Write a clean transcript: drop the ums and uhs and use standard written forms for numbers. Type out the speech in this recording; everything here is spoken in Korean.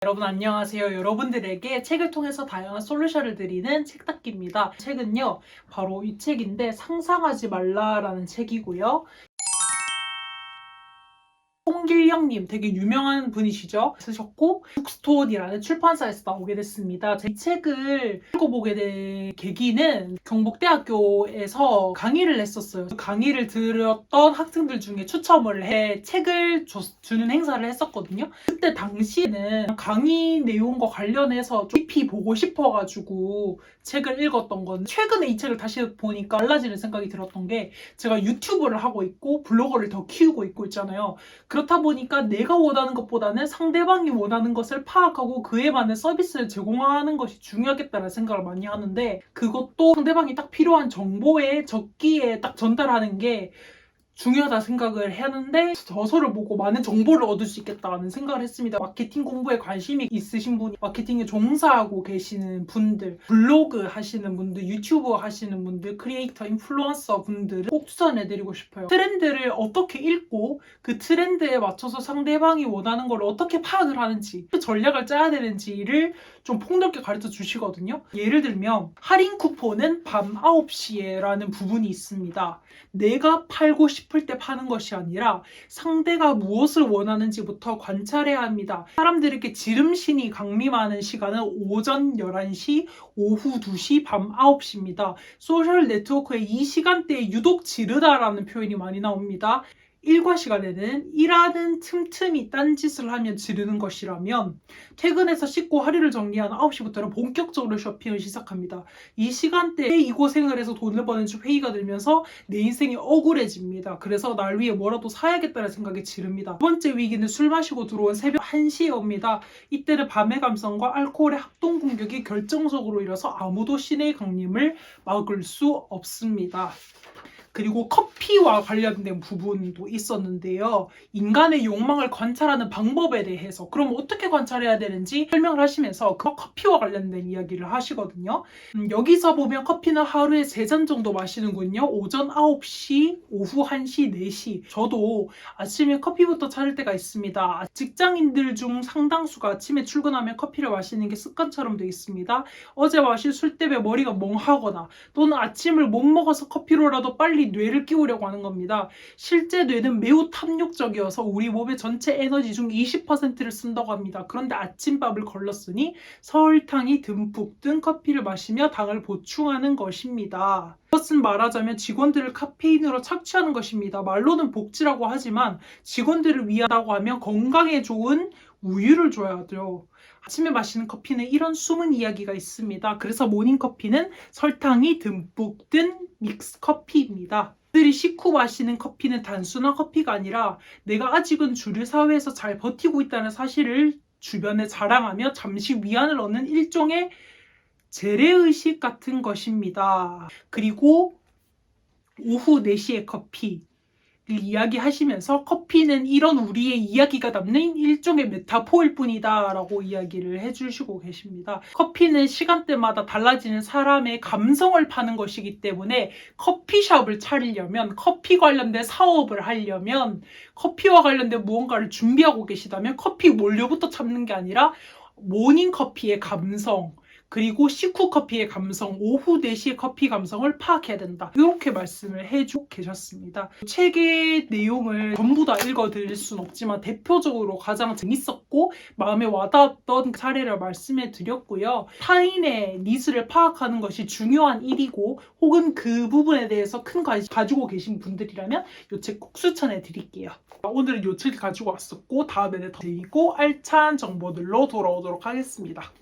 여러분 안녕하세요. 여러분들에게 책을 통해서 다양한 솔루션을 드리는 책닦기입니다. 책은요, 바로 이 책인데 상상하지 말라라는 책이고요. 홍길영님 되게 유명한 분이시죠? 쓰셨고 북스톤이라는 출판사에서 나오게 됐습니다. 이 책을 읽어보게 된 계기는 경북대학교에서 강의를 했었어요. 강의를 들었던 학생들 중에 추첨을 해 책을 주는 행사를 했었거든요. 그때 당시에는 강의 내용과 관련해서 좀 깊이 보고 싶어가지고 책을 읽었던 건, 최근에 이 책을 다시 보니까 달라지는 생각이 들었던 게, 제가 유튜브를 하고 있고 블로거를 더 키우고 있고 있잖아요. 그렇다 보니까 내가 원하는 것보다는 상대방이 원하는 것을 파악하고 그에 맞는 서비스를 제공하는 것이 중요하겠다는 생각을 많이 하는데, 그것도 상대방이 딱 필요한 정보에 적기에 딱 전달하는 게 중요하다 생각을 하는데, 저서를 보고 많은 정보를 얻을 수 있겠다는 생각을 했습니다. 마케팅 공부에 관심이 있으신 분이, 마케팅에 종사하고 계시는 분들, 블로그 하시는 분들, 유튜버 하시는 분들, 크리에이터, 인플루언서 분들은 꼭 추천해드리고 싶어요. 트렌드를 어떻게 읽고 그 트렌드에 맞춰서 상대방이 원하는 걸 어떻게 파악을 하는지, 그 전략을 짜야 되는지를 좀 폭넓게 가르쳐 주시거든요. 예를 들면 할인 쿠폰은 밤 9시에 라는 부분이 있습니다. 내가 팔고 싶을 때 파는 것이 아니라 상대가 무엇을 원하는지부터 관찰해야 합니다. 사람들에게 지름신이 강림하는 시간은 오전 11시, 오후 2시, 밤 9시입니다. 소셜 네트워크의 이 시간대에 유독 지르다라는 표현이 많이 나옵니다. 일과 시간에는 일하는 틈틈이 딴짓을 하면 지르는 것이라면, 퇴근해서 씻고 하루를 정리한 9시부터는 본격적으로 쇼핑을 시작합니다. 이 시간대에 이 고생을 해서 돈을 버는지 회의가 들면서 내 인생이 억울해집니다. 그래서 날 위해 뭐라도 사야겠다는 생각이 지릅니다. 두 번째 위기는 술 마시고 들어온 새벽 1시에 옵니다. 이때는 밤의 감성과 알코올의 합동 공격이 결정적으로 일어서 아무도 신의 강림을 막을 수 없습니다. 그리고 커피와 관련된 부분도 있었는데요. 인간의 욕망을 관찰하는 방법에 대해서, 그럼 어떻게 관찰해야 되는지 설명을 하시면서 그 커피와 관련된 이야기를 하시거든요. 여기서 보면 커피는 하루에 3잔 정도 마시는군요. 오전 9시, 오후 1시, 4시. 저도 아침에 커피부터 찾을 때가 있습니다. 직장인들 중 상당수가 아침에 출근하면 커피를 마시는 게 습관처럼 되어 있습니다. 어제 마신 술 때문에 머리가 멍하거나, 또는 아침을 못 먹어서 커피로라도 빨리 뇌를 끼우려고 하는 겁니다. 실제 뇌는 매우 탐욕적이어서 우리 몸의 전체 에너지 중 20%를 쓴다고 합니다. 그런데 아침밥을 걸렀으니 설탕이 듬뿍 든 커피를 마시며 당을 보충하는 것입니다. 이것은 말하자면 직원들을 카페인으로 착취하는 것입니다. 말로는 복지라고 하지만 직원들을 위하다고 하면 건강에 좋은 우유를 줘야 하죠. 아침에 마시는 커피는 이런 숨은 이야기가 있습니다. 그래서 모닝커피는 설탕이 듬뿍 든 믹스커피입니다. 그들이 식후 마시는 커피는 단순한 커피가 아니라 내가 아직은 주류 사회에서 잘 버티고 있다는 사실을 주변에 자랑하며 잠시 위안을 얻는 일종의 재래의식 같은 것입니다. 그리고 오후 4시의 커피 이야기하시면서, 커피는 이런 우리의 이야기가 담는 일종의 메타포일 뿐이다 라고 이야기를 해주시고 계십니다. 커피는 시간대마다 달라지는 사람의 감성을 파는 것이기 때문에 커피숍을 차리려면, 커피 관련된 사업을 하려면, 커피와 관련된 무언가를 준비하고 계시다면 커피 원료부터 찾는 게 아니라 모닝커피의 감성, 그리고 식후 커피의 감성, 오후 4시의 커피 감성을 파악해야 된다. 이렇게 말씀을 해주고 계셨습니다. 책의 내용을 전부 다 읽어드릴 수는 없지만 대표적으로 가장 재밌었고 마음에 와닿았던 사례를 말씀해 드렸고요. 타인의 니즈를 파악하는 것이 중요한 일이고, 혹은 그 부분에 대해서 큰 관심 가지고 계신 분들이라면 이 책 꼭 추천해 드릴게요. 오늘은 이 책 가지고 왔었고, 다음에는 더 재밌고 알찬 정보들로 돌아오도록 하겠습니다.